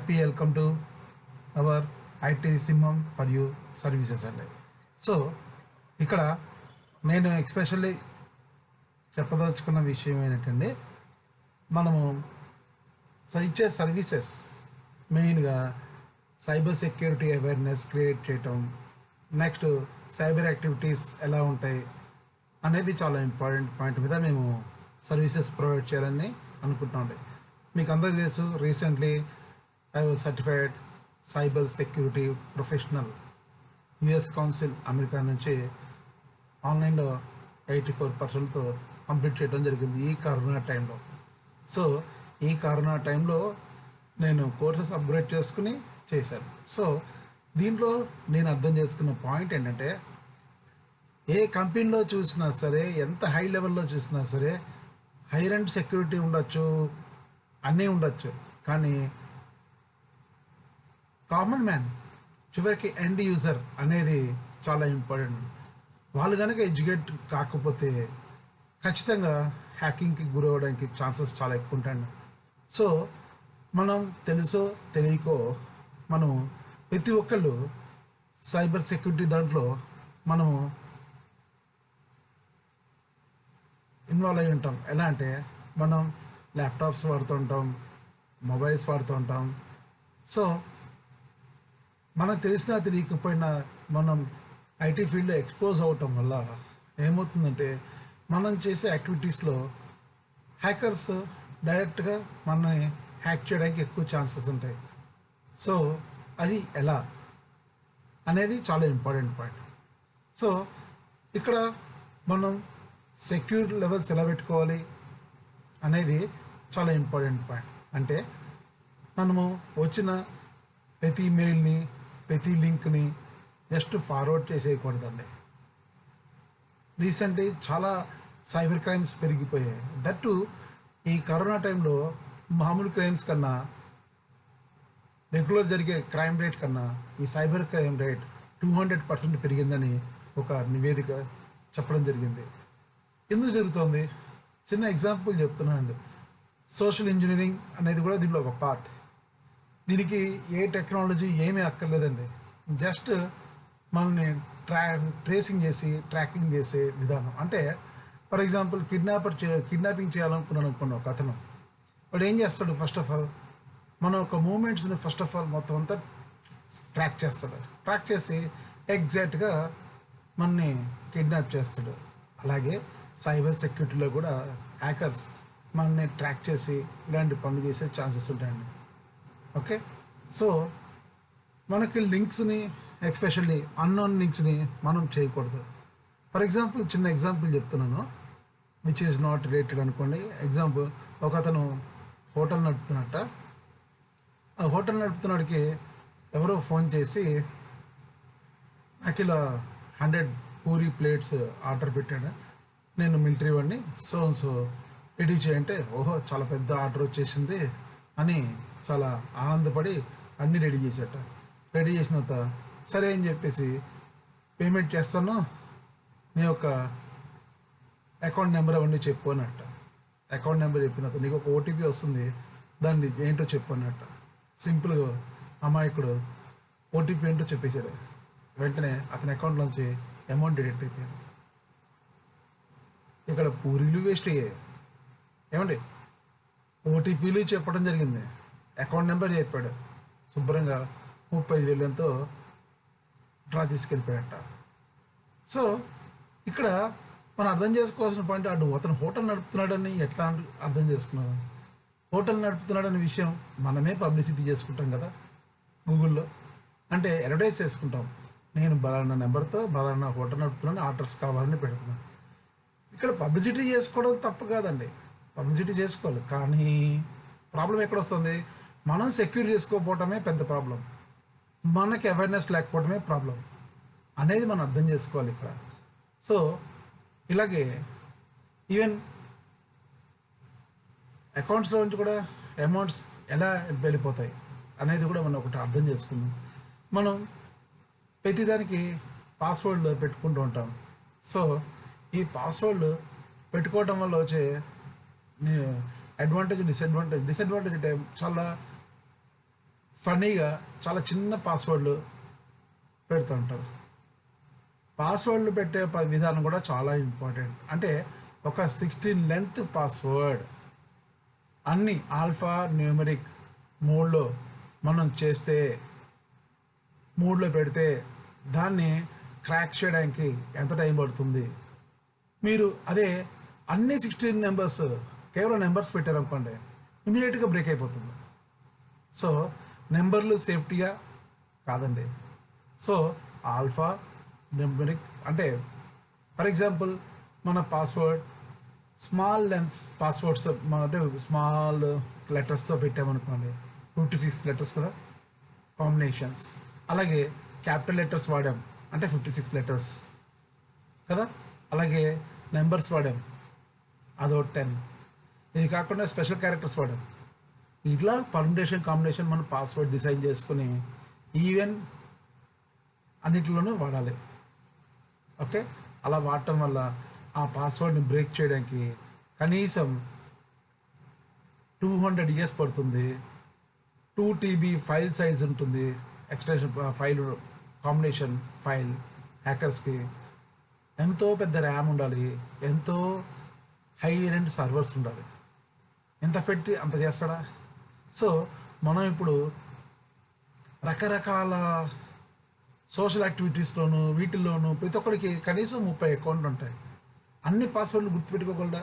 Happy welcome to our IT సింహం for you services అండి. So ఇక్కడ నేను ఎక్స్పెషల్లీ చెప్పదలుచుకున్న విషయం ఏంటంటే, మనము ఇచ్చే సర్వీసెస్ మెయిన్గా సైబర్ సెక్యూరిటీ అవేర్నెస్ క్రియేట్ చేయటం, నెక్స్ట్ సైబర్ యాక్టివిటీస్ ఎలా ఉంటాయి అనేది చాలా ఇంపార్టెంట్ పాయింట్ మీద మేము సర్వీసెస్ ప్రొవైడ్ చేయాలని అనుకుంటున్నాండి. మీకు అందరికీ తెలుసు, recently I was certified cyber security professional US council America నుంచి ఆన్లైన్లో 84%తో కంప్లీట్ చేయడం జరిగింది ఈ కరోనా టైంలో. సో ఈ కరోనా టైంలో నేను కోర్సెస్ అప్గ్రేడ్ చేసుకుని చేశాను. సో దీంట్లో నేను అర్థం చేసుకున్న పాయింట్ ఏంటంటే, ఏ కంపెనీలో చూసినా సరే, ఎంత హై లెవెల్లో చూసినా సరే, హైర్ అండ్ సెక్యూరిటీ ఉండొచ్చు, అన్నీ ఉండొచ్చు, కానీ కామన్ మ్యాన్ చివరికి ఎండ్ యూజర్ అనేది చాలా ఇంపార్టెంట్. వాళ్ళు కనుక ఎడ్యుకేట్ కాకపోతే ఖచ్చితంగా హ్యాకింగ్కి గురవడానికి ఛాన్సెస్ చాలా ఎక్కువ ఉంటాయండి. సో మనం తెలుసో తెలియకో మనం ప్రతి ఒక్కళ్ళు సైబర్ సెక్యూరిటీ దాంట్లో మనము ఇన్వాల్వ్ అయి ఉంటాం. ఎలా అంటే, మనం ల్యాప్టాప్స్ వాడుతూ ఉంటాం, మొబైల్స్ వాడుతూ ఉంటాం. సో మనకు తెలిసినా తెలియకపోయినా మనం ఐటీ ఫీల్డ్లో ఎక్స్పోజ్ అవ్వటం వల్ల ఏమవుతుందంటే, మనం చేసే యాక్టివిటీస్లో హ్యాకర్స్ డైరెక్ట్గా మనల్ని హ్యాక్ చేయడానికి ఎక్కువ ఛాన్సెస్ ఉంటాయి. సో అది ఎలా అనేది చాలా ఇంపార్టెంట్ పాయింట్. సో ఇక్కడ మనం సెక్యూర్ లెవెల్స్ ఎలా పెట్టుకోవాలి అనేది చాలా ఇంపార్టెంట్ పాయింట్. అంటే మనము వచ్చిన ప్రతి మెయిల్ని, ప్రతి లింక్ని జస్ట్ ఫార్వర్డ్ చేసేయకూడదండి. రీసెంట్లీ చాలా సైబర్ క్రైమ్స్ పెరిగిపోయాయి. దట్టు ఈ కరోనా టైంలో మామూలు క్రైమ్స్ కన్నా, రెగ్యులర్ జరిగే క్రైమ్ రేట్ కన్నా ఈ సైబర్ క్రైమ్ రేట్ 200% పెరిగిందని ఒక నివేదిక చెప్పడం జరిగింది. ఎందుకు జరుగుతుంది? చిన్న ఎగ్జాంపుల్ చెప్తున్నానండి. సోషల్ ఇంజనీరింగ్ అనేది కూడా దీంట్లో ఒక పార్ట్. దీనికి ఏ టెక్నాలజీ ఏమీ అక్కర్లేదండి. జస్ట్ మనల్ని ట్రేసింగ్ చేసి ట్రాకింగ్ చేసే విధానం. అంటే ఫర్ ఎగ్జాంపుల్ కిడ్నాపింగ్ చేయాలనుకున్నాను ఒక అతను. వాడు ఏం చేస్తాడు? ఫస్ట్ ఆఫ్ ఆల్ మన ఒక మూమెంట్స్ని ఫస్ట్ ఆఫ్ ఆల్ మొత్తం అంతా ట్రాక్ చేస్తాడు. ట్రాక్ చేసి ఎగ్జాక్ట్గా మనని కిడ్నాప్ చేస్తాడు. అలాగే సైబర్ సెక్యూరిటీలో కూడా హ్యాకర్స్ మనని ట్రాక్ చేసి ఇలాంటి పనులు చేసే ఛాన్సెస్ ఉంటాయండి. ఓకే, సో మనకి లింక్స్ని, ఎస్పెషల్లీ అన్నోన్ లింక్స్ని మనం చేయకూడదు. ఫర్ ఎగ్జాంపుల్ చిన్న ఎగ్జాంపుల్ చెప్తున్నాను, విచ్ ఈజ్ నాట్ రిలేటెడ్ అనుకోండి. ఎగ్జాంపుల్, ఒక అతను హోటల్ నడుపుతున్నట్ట. ఆ హోటల్ నడుపుతున్నాడికి ఎవరో ఫోన్ చేసి, నాకు ఇలా 100 పూరీ ప్లేట్స్ ఆర్డర్ పెట్టాడు, నేను మిలిటరీ వాడిని, సో రెడీ చేయంటే, ఓహో చాలా పెద్ద ఆర్డర్ వచ్చేసింది అని చాలా ఆనందపడి అన్నీ రెడీ చేసేట. రెడీ చేసిన తర్వాత సరే అని చెప్పేసి పేమెంట్ చేస్తాను, నీ యొక్క అకౌంట్ నెంబర్ అవన్నీ చెప్పు అన్నట్ట. అకౌంట్ నెంబర్ చెప్పిన తర్వాత నీకు ఒక ఓటీపీ వస్తుంది, దాన్ని ఏంటో చెప్పు అన్నట్ట. సింపుల్గా అమాయకుడు ఓటీపీ ఏంటో చెప్పేశాడు. వెంటనే అతని అకౌంట్లోంచి అమౌంట్ డిడక్ట్ అయిపోయాడు. ఇక్కడ పూరీలు వేస్ట్ అయ్యాయి. ఏమండి, ఓటీపీలు చెప్పడం జరిగింది, అకౌంట్ నెంబర్ చెప్పాడు, శుభ్రంగా 35,000 ఎంతో డ్రా తీసుకెళ్ళిపోయాట. సో ఇక్కడ మనం అర్థం చేసుకోవాల్సిన పాయింట్, అతను హోటల్ నడుపుతున్నాడని ఎట్లా అర్థం చేసుకున్నాను? హోటల్ నడుపుతున్నాడనే విషయం మనమే పబ్లిసిటీ చేసుకుంటాం కదా గూగుల్లో. అంటే అడ్వర్టైజ్ చేసుకుంటాం, నేను బలానా నెంబర్తో బలానా హోటల్ నడుపుతున్నాను, ఆర్డర్స్ కావాలని పెడుతున్నాను. ఇక్కడ పబ్లిసిటీ చేసుకోవడం తప్పు కాదండి, పబ్లిసిటీ చేసుకోవాలి. కానీ ప్రాబ్లం ఎక్కడ వస్తుంది? మనం సెక్యూర్ చేసుకోకపోవటమే పెద్ద ప్రాబ్లం, మనకి అవేర్నెస్ లేకపోవడమే ప్రాబ్లం అనేది మనం అర్థం చేసుకోవాలి ఇక్కడ. సో ఇలాగే ఈవెన్ అకౌంట్స్లో నుంచి కూడా అమౌంట్స్ ఎలా వెళ్ళిపోతాయి అనేది కూడా మనం ఒకటి అర్థం చేసుకుందాం. మనం ప్రతిదానికి పాస్వర్డ్ పెట్టుకుంటూ ఉంటాం. సో ఈ పాస్వర్డ్ పెట్టుకోవడం వల్ల వచ్చే అడ్వాంటేజ్, డిసడ్వాంటేజ్ అంటే చాలా ఫనీగా చాలా చిన్న పాస్వర్డ్లు పెడుతుంటారు. పాస్వర్డ్లు పెట్టే విధానం కూడా చాలా ఇంపార్టెంట్. అంటే ఒక 16 లెంత్ పాస్వర్డ్ అన్ని ఆల్ఫా న్యూమరిక్ మోడ్లో మనం చేస్తే, మోడ్లో పెడితే దాన్ని క్రాక్ చేయడానికి ఎంత టైం పడుతుంది? మీరు అదే అన్ని 16 నెంబర్స్ కేవలం నెంబర్స్ పెట్టారనుకోండి, ఇమీడియట్గా బ్రేక్ అయిపోతుంది. సో నెంబర్లు సేఫ్టీగా కాదండి. సో ఆల్ఫా న్యూమరిక్ అంటే ఫర్ ఎగ్జాంపుల్ మన పాస్వర్డ్ స్మాల్ లెంత్ పాస్వర్డ్స్ అంటే స్మాల్ లెటర్స్తో పెట్టామనుకోండి, 56 లెటర్స్ కదా కాంబినేషన్స్. అలాగే క్యాపిటల్ లెటర్స్ వాడాం అంటే 56 లెటర్స్ కదా. అలాగే నెంబర్స్ వాడాం అదో 10. ఇది కాకుండా స్పెషల్ క్యారెక్టర్స్ వాడాం. ఇట్లా పర్ముటేషన్ కాంబినేషన్ మనం పాస్వర్డ్ డిజైన్ చేసుకుని ఈవెన్ అన్నిటిలోనూ వాడాలి. ఓకే, అలా వాడటం వల్ల ఆ పాస్వర్డ్ని బ్రేక్ చేయడానికి కనీసం 200 years పడుతుంది. 2 TB ఫైల్ సైజ్ ఉంటుంది. ఎక్స్టెన్షన్ ఫైల్ కాంబినేషన్ ఫైల్ హ్యాకర్స్కి ఎంతో పెద్ద ర్యామ్ ఉండాలి, ఎంతో హై ఎండ్ సర్వర్స్ ఉండాలి. ఎంత పెట్టి అంత చేస్తాడా? సో మనం ఇప్పుడు రకరకాల సోషల్ యాక్టివిటీస్లోను వీటిల్లోనూ ప్రతి ఒక్కరికి కనీసం 30 అకౌంట్లు ఉంటాయి. అన్ని పాస్వర్డ్లు గుర్తుపెట్టుకోగలరా?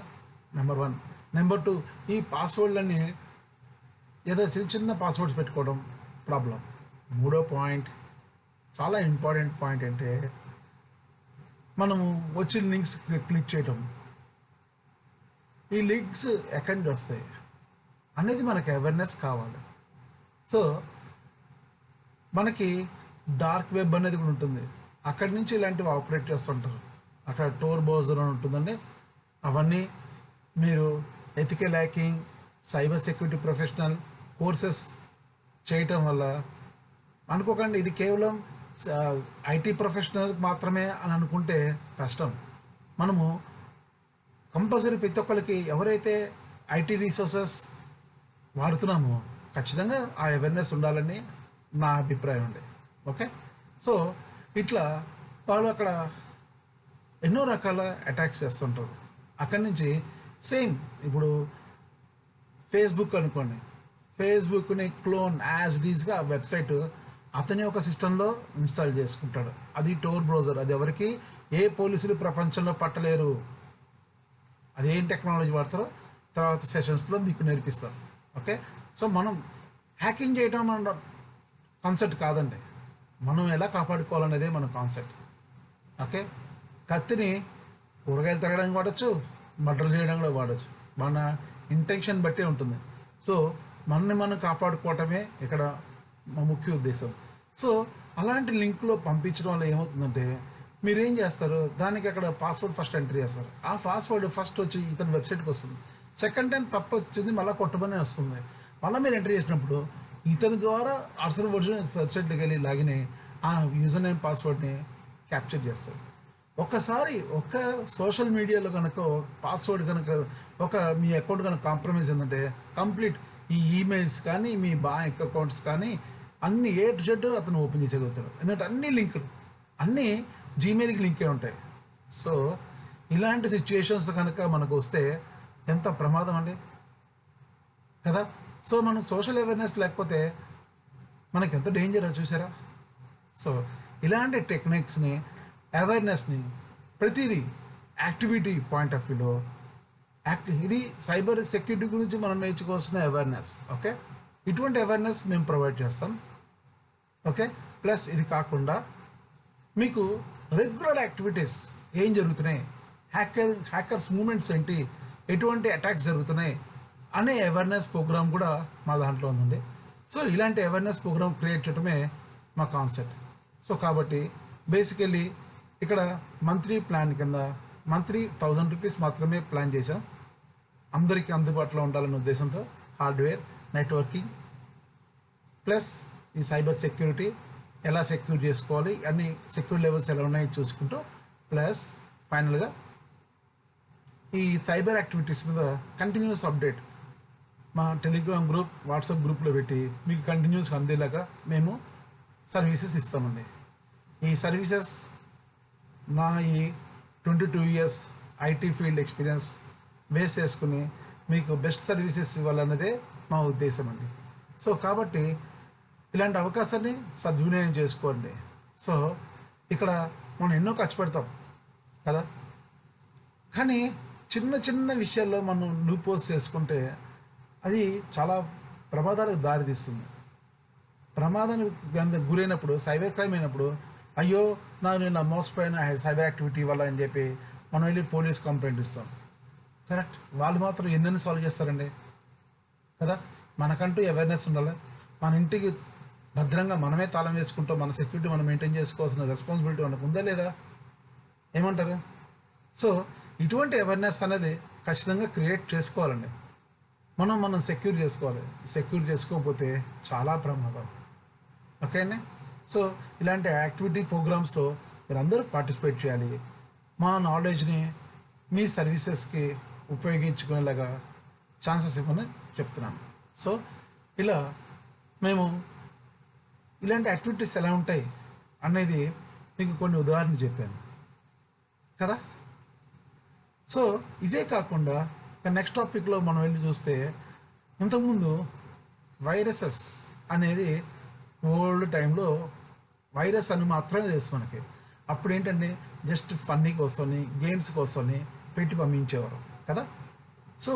నెంబర్ 1. నెంబర్ 2, ఈ పాస్వర్డ్లన్నీ ఏదో చిన్న చిన్న పాస్వర్డ్స్ పెట్టుకోవడం ప్రాబ్లం. 3వ పాయింట్, చాలా ఇంపార్టెంట్ పాయింట్ అంటే మనము వచ్చిన లింక్స్ క్లిక్ చేయటం. ఈ లింక్స్ ఎక్కడి నుంచి వస్తాయి అనేది మనకి అవేర్నెస్ కావాలి. సో మనకి డార్క్ వెబ్ అనేది కూడా ఉంటుంది. అక్కడి నుంచి ఇలాంటివి ఆపరేట్ చేస్తుంటారు. అక్కడ టోర్ బ్రౌజర్ అని ఉంటుందండి. అవన్నీ మీరు ethical hacking, cyber security professional courses చేయటం వల్ల అనుకోకండి ఇది కేవలం ఐటీ ప్రొఫెషనల్ మాత్రమే అని అనుకుంటే కష్టం. మనము కంపల్సరీ ప్రతి ఒక్కరికి ఎవరైతే ఐటీ రీసోర్సెస్ వాడుతున్నామో ఖచ్చితంగా ఆ అవేర్నెస్ ఉండాలని నా అభిప్రాయం అండి. ఓకే, సో ఇట్లా వాళ్ళు అక్కడ ఎన్నో రకాల అటాక్స్ చేస్తుంటారు. అక్కడి నుంచి సేమ్ ఇప్పుడు ఫేస్బుక్ అనుకోండి, ఫేస్బుక్ని క్లోన్ యాజ్ డీజ్గా వెబ్సైట్ అతని ఒక సిస్టంలో ఇన్స్టాల్ చేసుకుంటాడు. అది టోర్ బ్రౌజర్. అది ఎవరికి ఏ పోలీసులు ప్రపంచంలో పట్టలేరు. అదేం టెక్నాలజీ వాడతారో తర్వాత సెషన్స్లో మీకు నేర్పిస్తాం. ఓకే, సో మనం హ్యాకింగ్ చేయడం మన కాన్సెప్ట్ కాదండి, మనం ఎలా కాపాడుకోవాలనేదే మన కాన్సెప్ట్. ఓకే, కత్తిని కూరగాయలు తరగడానికి వాడచ్చు, మర్డర్ చేయడం కూడా వాడచ్చు. మన ఇంటెన్షన్ బట్టే ఉంటుంది. సో మనని మనం కాపాడుకోవటమే ఇక్కడ మా ముఖ్య ఉద్దేశం. సో అలాంటి లింక్లో పంపించడం వల్ల ఏమవుతుందంటే మీరేం చేస్తారు, దానికి అక్కడ పాస్వర్డ్ ఫస్ట్ ఎంట్రీ చేస్తారు. ఆ పాస్వర్డ్ ఫస్ట్ వచ్చి ఇతని వెబ్సైట్కి వస్తుంది. సెకండ్ టైం తప్పు వచ్చింది, మళ్ళీ కొట్టమనే వస్తుంది. మళ్ళీ మీరు ఎంట్రీ చేసినప్పుడు ఇతని ద్వారా అసలు ఒరిజినల్ వెబ్సైట్లోకి వెళ్ళి లాగిన్ అయ్యి ఆ యూజర్ నేమ్ పాస్వర్డ్ని క్యాప్చర్ చేస్తారు. ఒక్కసారి ఒక సోషల్ మీడియాలో కనుక పాస్వర్డ్ కనుక మీ అకౌంట్ కనుక కాంప్రమైజ్ ఏంటంటే కంప్లీట్ ఈ ఈమెయిల్స్ కానీ మీ బ్యాంక్ అకౌంట్స్ కానీ అన్ని ఏ టు జెడ్ అతను ఓపెన్ చేసేయగలుగుతాడు. ఎందుకంటే అన్ని లింకులు అన్నీ జీమెయిల్కి లింకే ఉంటాయి. సో ఇలాంటి సిచ్యుయేషన్స్ కనుక మనకు వస్తే ఎంత ప్రమాదం అండి కదా. సో మనం సోషల్ అవేర్నెస్ లేకపోతే మనకి ఎంత డేంజర్ చూసారా. సో ఇలాంటి టెక్నిక్స్ని అవేర్నెస్ని ప్రతిదీ యాక్టివిటీ పాయింట్ ఆఫ్ వ్యూలో ఇది సైబర్ సెక్యూరిటీ గురించి మనం నేర్చుకోవాల్సిన అవేర్నెస్. ఓకే, ఇటువంటి అవేర్నెస్ మేము ప్రొవైడ్ చేస్తాం. ఓకే, ప్లస్ ఇది కాకుండా మీకు రెగ్యులర్ యాక్టివిటీస్ ఏం జరుగుతున్నాయి, హ్యాకర్స్ మూమెంట్స్ ఏంటి, ఎటువంటి అటాక్స్ జరుగుతున్నాయి అనే అవేర్నెస్ ప్రోగ్రామ్ కూడా మా దాంట్లో ఉందండి. సో ఇలాంటి అవేర్నెస్ ప్రోగ్రామ్ క్రియేట్ చేయడమే మా కాన్సెప్ట్. సో కాబట్టి బేసికల్లీ ఇక్కడ మంత్లీ ప్లాన్ కింద మంత్లీ 1000 రూపీస్ మాత్రమే ప్లాన్ చేసాం. అందరికీ అందుబాటులో ఉండాలనే ఉద్దేశంతో హార్డ్వేర్, నెట్వర్కింగ్ ప్లస్ ఈ సైబర్ సెక్యూరిటీ ఎలా సెక్యూర్ చేసుకోవాలి, అన్ని సెక్యూర్ లెవెల్స్ ఎలా ఉన్నాయో చూసుకుంటూ ప్లస్ ఫైనల్గా ఈ సైబర్ యాక్టివిటీస్ మీద కంటిన్యూస్ అప్డేట్ మా టెలిగ్రామ్ గ్రూప్, వాట్సాప్ గ్రూప్లో పెట్టి మీకు కంటిన్యూస్గా అందేలాగా మేము సర్వీసెస్ ఇస్తామండి. ఈ సర్వీసెస్ నా ఈ 22 years IT field experience base చేసుకుని మీకు బెస్ట్ సర్వీసెస్ ఇవ్వాలన్నదే మా ఉద్దేశం అండి. సో కాబట్టి ఇలాంటి అవకాశాన్ని సద్వినియోగం చేసుకోండి. సో ఇక్కడ మనం ఎన్నో ఖర్చు పెడతాం కదా, కానీ చిన్న చిన్న విషయాల్లో మనం లూపోస్ చేసుకుంటే అది చాలా ప్రమాదాలకు దారితీస్తుంది. ప్రమాదానికి గురైనప్పుడు, సైబర్ క్రైమ్ అయినప్పుడు, అయ్యో నేను మోసపోయిన సైబర్ యాక్టివిటీ వల్ల అని చెప్పి మనం వెళ్ళి పోలీస్ కంప్లైంట్ ఇస్తాం. కరెక్ట్, వాళ్ళు మాత్రం ఎన్నెన్ని సాల్వ్ చేస్తారండి కదా. మనకంటూ అవేర్నెస్ ఉండాలి. మన ఇంటికి భద్రంగా మనమే తాళం వేసుకుంటాం, మన సెక్యూరిటీ మనం మెయింటైన్ చేసుకోవాల్సిన రెస్పాన్సిబిలిటీ మనకు ఉందా లేదా, ఏమంటారు? సో ఇటువంటి అవేర్నెస్ అనేది ఖచ్చితంగా క్రియేట్ చేసుకోవాలండి. మనం సెక్యూర్ చేసుకోవాలి. సెక్యూర్ చేసుకోకపోతే చాలా ప్రమాదం. ఓకే అండి. సో ఇలాంటి యాక్టివిటీ ప్రోగ్రామ్స్లో మీరు అందరూ పార్టిసిపేట్ చేయాలి. మా నాలెడ్జ్ని మీ సర్వీసెస్కి ఉపయోగించుకునేలాగా ఛాన్సెస్ ఇవ్వని చెప్తున్నాను. సో ఇలా మేము ఇలాంటి యాక్టివిటీస్ ఎలా ఉంటాయి అనేది మీకు కొన్ని ఉదాహరణలు చెప్పాను కదా. సో ఇవే కాకుండా నెక్స్ట్ టాపిక్లో మనం వెళ్ళి చూస్తే, ఇంతకుముందు వైరసెస్ అనేది ఓల్డ్ టైంలో వైరస్ అని మాత్రమే తెలుసు మనకి. అప్పుడు ఏంటంటే జస్ట్ ఫన్నీ కోసమని, గేమ్స్ కోసమని పెట్టి పంపించేవారు కదా. సో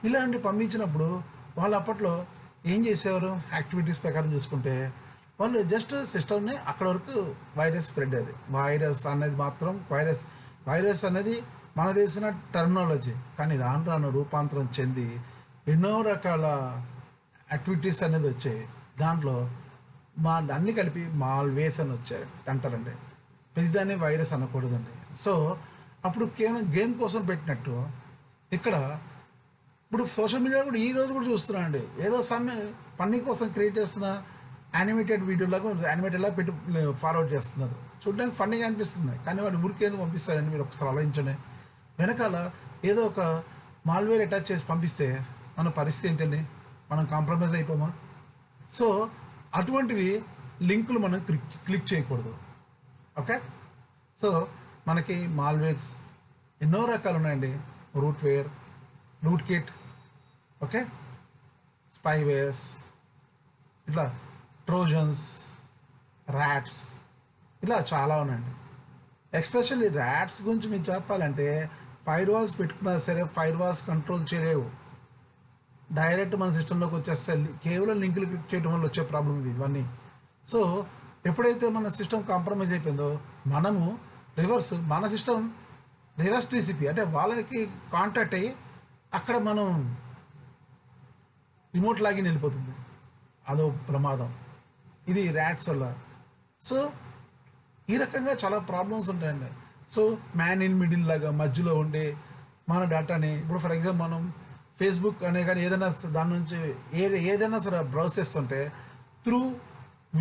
ఇలాంటి పంపించినప్పుడు వాళ్ళు అప్పట్లో ఏం చేసేవారు, యాక్టివిటీస్ ప్రకారం చూసుకుంటే వాళ్ళు జస్ట్ సిస్టమ్ని అక్కడ వరకు వైరస్ స్ప్రెడ్ అయ్యేది. వైరస్ అనేది మాత్రం వైరస్ అనేది మన తెలిసిన టెర్మినాలజీ, కానీ రాను రాను రూపాంతరం చెంది ఎన్నో రకాల యాక్టివిటీస్ అనేది వచ్చాయి. దాంట్లో అన్నీ కలిపి మాల్వేర్స్ అని వచ్చారు అంటారండి. ప్రతిదాన్ని వైరస్ అనకూడదండి. సో అప్పుడు కేవలం గేమ్ కోసం పెట్టినట్టు ఇక్కడ ఇప్పుడు సోషల్ మీడియా కూడా ఈ రోజు కూడా చూస్తున్నానండి. ఏదో ఫన్నీ కోసం క్రియేట్ చేస్తున్న యానిమేటెడ్ వీడియోలాగా యానిమేటెడ్లా పెట్టి ఫార్వర్డ్ చేస్తున్నారు. చూడడానికి ఫన్నీగా అనిపిస్తుంది, కానీ వాడు ఊరికేందుకు పంపిస్తారండి మీరు ఒకసారి ఆలోచించండి. వెనకాల ఏదో ఒక మాల్వేర్ అటాచ్ చేసి పంపిస్తే మన పరిస్థితి ఏంటండి, మనం కాంప్రమైజ్ అయిపోమా? సో అటువంటివి లింకులు మనం క్లిక్ చేయకూడదు. ఓకే. సో మనకి మాల్వేర్స్ ఎన్నో రకాలు ఉన్నాయండి. రూట్ కిట్, ఓకే, స్పైవేర్స్, ఇట్లా ట్రోజన్స్, ర్యాట్స్, ఇలా చాలా ఉన్నాయండి. ఎస్పెషల్లీ ర్యాట్స్ గురించి మీకు చెప్పాలంటే, ఫైర్ వాల్స్ పెట్టుకున్నా సరే ఫైర్ వాల్స్ కంట్రోల్ చేయలేవు. డైరెక్ట్ మన సిస్టంలోకి వచ్చేస్తే కేవలం లింకులు క్లిక్ చేయడం వల్ల వచ్చే ప్రాబ్లం ఇవన్నీ. సో ఎప్పుడైతే మన సిస్టమ్ కాంప్రమైజ్ అయిపోయిందో మనము మన సిస్టమ్ రివర్స్ టీసీపీ అంటే వాళ్ళకి కాంటాక్ట్ అయ్యి అక్కడ మనం రిమోట్ లాగిన్ వెళ్ళిపోతుంది. అదో ప్రమాదం ఇది ర్యాట్స్ వల్ల. సో ఈ రకంగా చాలా ప్రాబ్లమ్స్ ఉంటాయండి. సో మ్యాన్ ఇన్ మిడిల్ లాగా మధ్యలో ఉండి మన డేటాని, ఇప్పుడు ఫర్ ఎగ్జాంపుల్ మనం ఫేస్బుక్ అనే కానీ ఏదైనా దాని నుంచి ఏదైనా సరే బ్రౌజ్ చేస్తుంటే త్రూ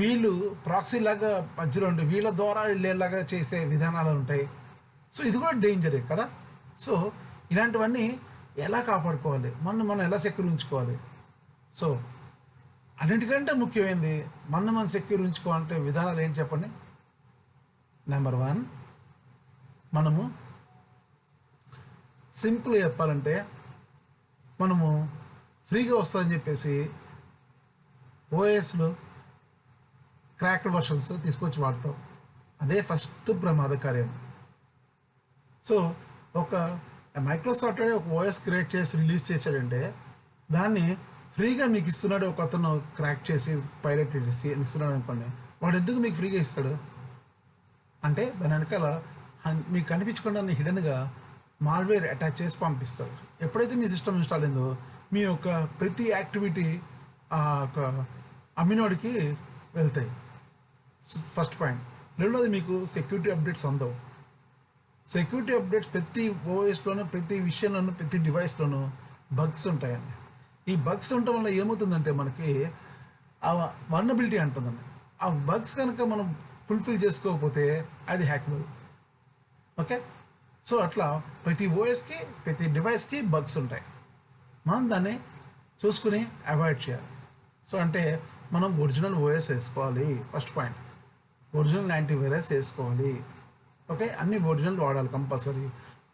వీళ్ళు ప్రాక్సీ లాగా మధ్యలో ఉండి వీళ్ళ ద్వారా వెళ్ళేలాగా చేసే విధానాలు ఉంటాయి. సో ఇది కూడా డేంజరే కదా. సో ఇలాంటివన్నీ ఎలా కాపాడుకోవాలి, మనం ఎలా సెక్యూర్ ఉంచుకోవాలి? సో అన్నింటికంటే ముఖ్యమైనది మనం సెక్యూర్ ఉంచుకోవాలంటే విధానాలు ఏంటి చెప్పండి. నెంబర్ 1, మనము సింపుల్గా చెప్పాలంటే మనము ఫ్రీగా వస్తుందని చెప్పేసి ఓఎస్లో క్రాక్డ్ వర్షన్స్ తీసుకొచ్చి వాడతాం. అదే ఫస్ట్ ప్రమాదకార్యం. సో ఒక మైక్రోసాఫ్ట్ ఒక ఓఎస్ క్రియేట్ చేసి రిలీజ్ చేశాడంటే దాన్ని ఫ్రీగా మీకు ఇస్తున్నాడు. ఒక అతను క్రాక్ చేసి పైలట్ ఇస్తున్నాడు అనుకోండి, వాడు ఎందుకు మీకు ఫ్రీగా ఇస్తాడు అంటే దాని వెనకాల మీకు కనిపించకుండా హిడెన్గా మాల్వేర్ అటాచ్ చేసి పంపిస్తాడు. ఎప్పుడైతే మీ సిస్టమ్ ఇన్స్టాల్ అయిందో మీ యొక్క ప్రతి యాక్టివిటీ ఆ ఒక అమ్మినోడికి వెళ్తాయి. First point. రెండోది, మీకు సెక్యూరిటీ అప్డేట్స్ అందవు. సెక్యూరిటీ అప్డేట్స్ ప్రతి ఓఎస్లోనూ, ప్రతి విషయంలోనూ, ప్రతి డివైస్లోనూ బగ్స్ ఉంటాయండి. ఈ బగ్స్ ఉండటం వల్ల ఏమవుతుందంటే మనకి ఆ వల్నరబిలిటీ అంటుందండి. ఆ బగ్స్ కనుక మనం ఫుల్ఫిల్ చేసుకోకపోతే అది హ్యాకబుల్. ఓకే. సో అట్లా ప్రతి ఓఎస్కి, ప్రతి డివైస్కి బగ్స్ ఉంటాయి. మనం దాన్ని చూసుకుని అవాయిడ్ చేయాలి. సో అంటే మనం ఒరిజినల్ ఓఎస్ వేసుకోవాలి. ఫస్ట్ పాయింట్, ఒరిజినల్ యాంటీవైరస్ వేసుకోవాలి. ఓకే, అన్ని ఒరిజినల్ వాడాలి కంపల్సరీ.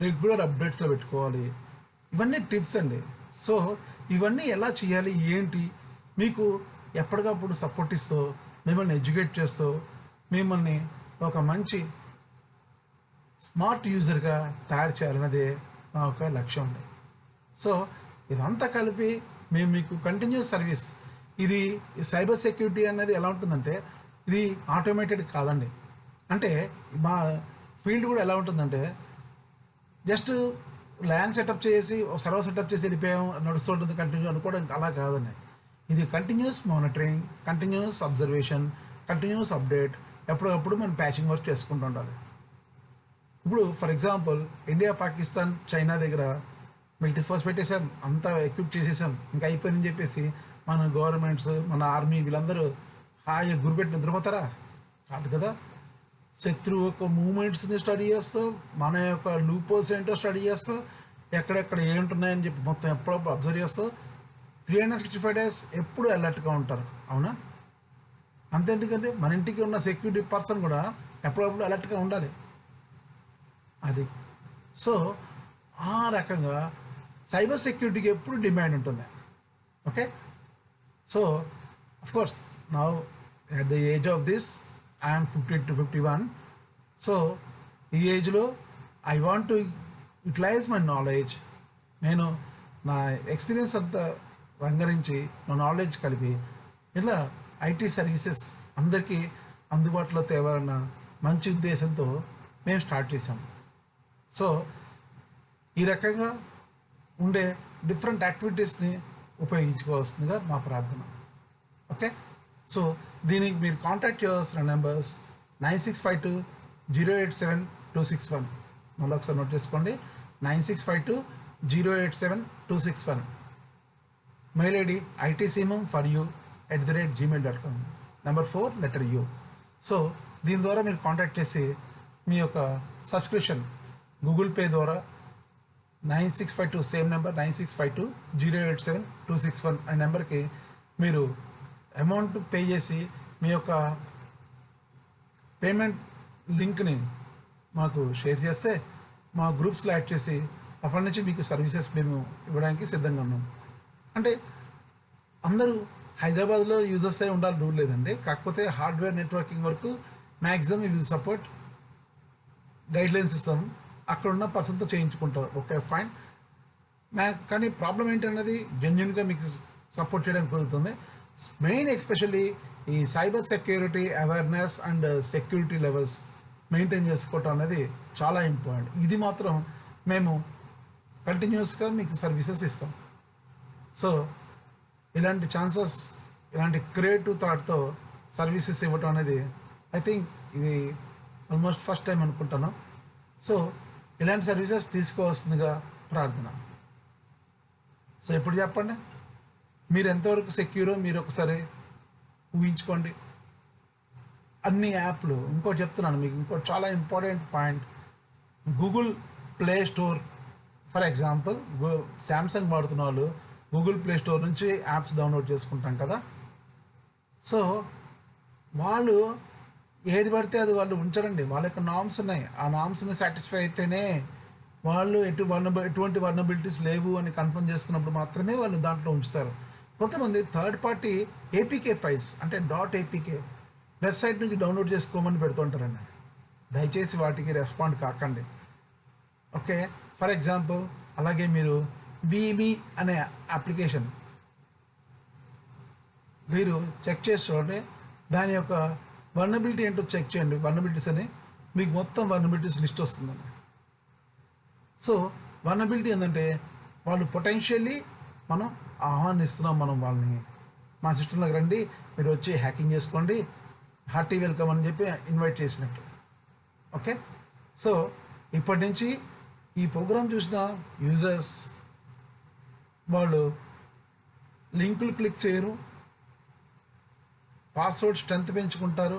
రెగ్యులర్ అప్డేట్స్లో పెట్టుకోవాలి. ఇవన్నీ టిప్స్ అండి. సో ఇవన్నీ ఎలా చేయాలి ఏంటి, మీకు ఎప్పటికప్పుడు సపోర్ట్ ఇస్తూ మిమ్మల్ని ఎడ్యుకేట్ చేస్తూ మిమ్మల్ని ఒక మంచి స్మార్ట్ యూజర్గా తయారు చేయాలన్నదే మా ఒక లక్ష్యం ఉంది. సో ఇదంతా కలిపి మేము మీకు కంటిన్యూస్ సర్వీస్, ఇది సైబర్ సెక్యూరిటీ అనేది ఎలా ఉంటుందంటే ఇది ఆటోమేటెడ్ కాదండి. అంటే మా ఫీల్డ్ కూడా ఎలా ఉంటుందంటే జస్ట్ ల్యాన్ సెటప్ చేసి సర్వర్ సెటప్ చేసి వెళ్ళిపోయాం నడుస్తుంటుంది కంటిన్యూ అనుకోవడం అలా కాదండి. ఇది continuous monitoring, continuous observation, continuous update, ఎప్పటికప్పుడు మనం ప్యాచింగ్ వర్క్ చేసుకుంటూ ఉండాలి. ఇప్పుడు for example India, Pakistan, China దగ్గర మిలిటరీ ఫోర్స్ పెట్టేసాం, అంతా ఎక్విప్ చేసేసాం, ఇంకా అయిపోయిందని చెప్పేసి మన గవర్నమెంట్స్, మన ఆర్మీ వీళ్ళందరూ హాయిగా గురిపెట్టి నిద్రపోతారా? కాదు కదా. శత్రువు యొక్క మూమెంట్స్ని స్టడీ చేస్తూ, మన యొక్క లూపోల్స్ ఏంటో స్టడీ చేస్తూ, ఎక్కడెక్కడ ఏంటున్నాయని చెప్పి మొత్తం ఎప్పుడప్పుడు అబ్జర్వ్ చేస్తూ 365 days ఎప్పుడు అలర్ట్గా ఉంటారు. అవునా? అంతెందుకంటే మన ఇంటికి ఉన్న సెక్యూరిటీ పర్సన్ కూడా ఎప్పుడప్పుడు అలర్ట్గా ఉండాలి. అది సో ఆ రకంగా సైబర్ సెక్యూరిటీకి ఎప్పుడు డిమాండ్ ఉంటుంది. Okay, so of course now at the age of this I'm 50 to 51. So ఈ ఏజ్లో I want to utilise my knowledge. నేను నా ఎక్స్పీరియన్స్ అంతా రంగరించి నా నాలెడ్జ్ కలిపి ఇలా ఐటీ సర్వీసెస్ అందరికీ అందుబాటులో తేవాలన్న మంచి ఉద్దేశంతో మేము స్టార్ట్ చేసాం. సో ఈ రకంగా ఉండే డిఫరెంట్ యాక్టివిటీస్ని ఉపయోగించుకోవాల్సిందిగా మా ప్రార్థన. ఓకే, సో దీనికి మీరు కాంటాక్ట్ చేయాల్సిన నెంబర్స్ 9652087261. మళ్ళీ ఒకసారి నోట్ చేసుకోండి, 9652087261. Mail ID itsimum4u@gmail.com. Number 4 letter U. So దీని ద్వారా మీరు కాంటాక్ట్ చేసి మీ యొక్క సబ్స్క్రిప్షన్ గూగుల్ పే ద్వారా 9652 సేమ్ నెంబర్ 9652087261 అనే నెంబర్కి మీరు అమౌంట్ పే చేసి మీ యొక్క పేమెంట్ లింక్ని మాకు షేర్ చేస్తే మా గ్రూప్స్లో యాడ్ చేసి అప్పటి నుంచి మీకు సర్వీసెస్ మేము ఇవ్వడానికి సిద్ధంగా ఉన్నాం. అంటే అందరూ హైదరాబాద్లో యూజర్స్ అయి ఉండాలి రూల్ లేదండి. కాకపోతే హార్డ్వేర్ నెట్వర్కింగ్ వరకు మ్యాక్సిమం ఇది సపోర్ట్ గైడ్లైన్స్ ఇస్తాం, అక్కడ ఉన్న పర్సన్తో చేయించుకుంటారు. Okay fine. కానీ ప్రాబ్లం ఏంటన్నది జెన్యున్గా మీకు సపోర్ట్ చేయడానికి కుదురుతుంది. మెయిన్ ఎస్పెషల్లీ ఈ cyber security awareness and security levels maintain చేసుకోవటం అనేది చాలా ఇంపార్టెంట్. ఇది మాత్రం మేము కంటిన్యూస్గా మీకు సర్వీసెస్ ఇస్తాం. సో ఇలాంటి ఛాన్సెస్, ఇలాంటి క్రియేటివ్ థాట్తో సర్వీసెస్ ఇవ్వటం అనేది ఐ థింక్ ఇది ఆల్మోస్ట్ ఫస్ట్ టైం అనుకుంటాను. సో ఇలాంటి సర్వీసెస్ తీసుకోవాల్సిందిగా ప్రార్థన. సో ఇప్పుడు చెప్పండి, మీరు ఎంతవరకు సెక్యూరో మీరు ఒకసారి ఊహించుకోండి. అన్ని యాప్లు, ఇంకోటి చెప్తున్నాను మీకు, ఇంకోటి చాలా important point, Google play store for example Samsung వాడుతున్న వాళ్ళు గూగుల్ ప్లే స్టోర్ నుంచి యాప్స్ డౌన్లోడ్ చేసుకుంటాం కదా. సో వాళ్ళు ఏది పడితే అది వాళ్ళు ఉంచరండి. వాళ్ళ యొక్క నామ్స్ ఉన్నాయి, ఆ నామ్స్ని సాటిస్ఫై అయితేనే వాళ్ళు ఎటువంటి వర్నబిలిటీస్ లేవు అని కన్ఫర్మ్ చేసుకున్నప్పుడు మాత్రమే వాళ్ళు దాంట్లో ఉంచుతారు. కొంతమంది థర్డ్ పార్టీ ఏపీకే ఫైల్స్ అంటే .apk వెబ్సైట్ నుంచి డౌన్లోడ్ చేసుకోమని పెడుతుంటారండి. దయచేసి వాటికి రెస్పాండ్ కాకండి. ఓకే, ఫర్ ఎగ్జాంపుల్ అలాగే మీరు విమి అనే అప్లికేషన్ మీరు చెక్ చేసి చూడండి, దాని యొక్క వర్నబిలిటీ ఏంటో చెక్ చేయండి. వర్నబిలిటీస్ అని మీకు మొత్తం వర్నబిలిటీస్ లిస్ట్ వస్తుందండి. సో వర్నబిలిటీ ఏంటంటే వాళ్ళు పొటెన్షియల్లీ మనం ఆహ్వానిస్తున్నాం, మనం వాళ్ళని మా సిస్టంలోకి రండి, మీరు వచ్చి హ్యాకింగ్ చేసుకోండి, హార్టీ వెల్కమ్ అని చెప్పి ఇన్వైట్ చేసినట్టు. ఓకే, సో ఇప్పటి నుంచి ఈ ప్రోగ్రామ్ చూసిన యూజర్స్ వాళ్ళు లింకులు క్లిక్ చేయరు, పాస్వర్డ్ స్ట్రెంత్ పెంచుకుంటారు,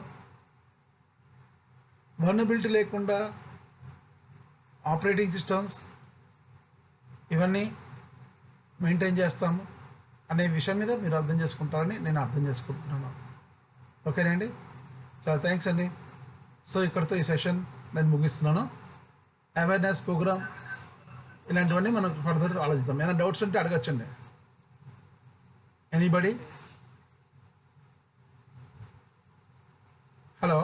వర్నబిలిటీ లేకుండా ఆపరేటింగ్ సిస్టమ్స్ ఇవన్నీ మెయింటైన్ చేస్తాము. అనే విషయం మీద మీరు అర్థం చేసుకుంటారని నేను అర్థం చేసుకుంటున్నాను. ఓకేనండి, చాలా థ్యాంక్స్ అండి. సో ఇక్కడితో ఈ సెషన్ నేను ముగిస్తున్నాను. అవేర్నెస్ ప్రోగ్రామ్ ఇలాంటివన్నీ మనం ఫర్దర్ ఆలోచిద్దాం. ఏమైనా డౌట్స్ ఉంటే అడగచ్చండి. ఎనీబడి? హలో,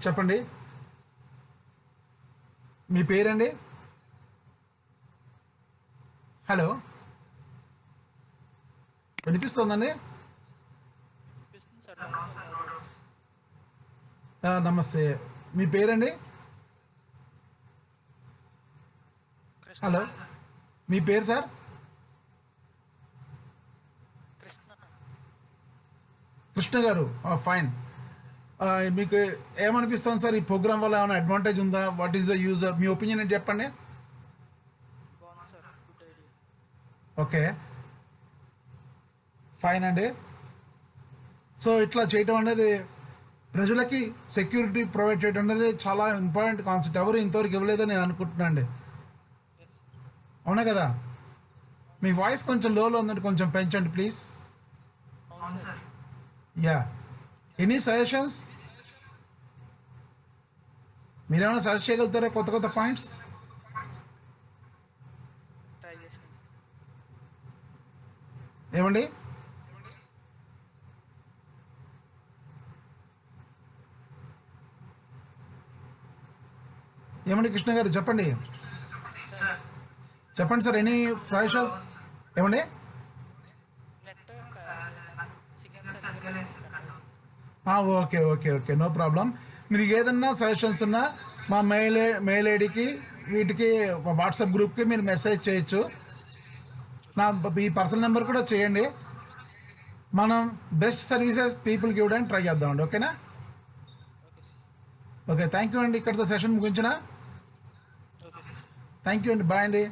చెప్పండి. మీ పేరండి? హలో, వినిపిస్తుందండి? నమస్తే, మీ పేరండి? హలో, మీ పేరు సార్? కృష్ణ గారు, ఫైన్. మీకు ఏమనిపిస్తుంది సార్, ఈ ప్రోగ్రామ్ వల్ల ఏమైనా అడ్వాంటేజ్ ఉందా? What is the use? Me opinion ఏంటి చెప్పండి. ఓకే, ఫైన్ అండి. సో ఇట్లా చేయటం అనేది ప్రజలకి సెక్యూరిటీ ప్రొవైడ్ చేయడం అనేది చాలా ఇంపార్టెంట్ కాన్సెప్ట్. ఎవరు ఇంతవరకు ఇవ్వలేదని నేను అనుకుంటున్నాను అండి. అవునా కదా? మీ వాయిస్ కొంచెం లోలో ఉందండి, కొంచెం పెంచండి ప్లీజ్. Yeah, any suggestions? మీరేమైనా సజెస్ట్ చేయగలుగుతారా కొత్త కొత్త పాయింట్స్? ఏమండి? ఏమండి కృష్ణ గారు, చెప్పండి. చెప్పండి సార్, ఎనీ సజెషన్స్? ఏమండి? Okay okay okay, no problem. మీరు ఏదన్నా సజెషన్స్ ఉన్నా మా మెయిల్ ఐడికి వీటికి వాట్సాప్ గ్రూప్కి మీరు మెసేజ్ చేయొచ్చు. నా ఈ పర్సనల్ నెంబర్ కూడా చేయండి. మనం బెస్ట్ సర్వీసెస్ పీపుల్కి ఇవ్వడానికి ట్రై చేద్దామండి. ఓకేనా? ఓకే, థ్యాంక్ యూ అండి. ఇక్కడితో సెషన్ ముగించిన. థ్యాంక్ యూ అండి, బాయ్ అండి.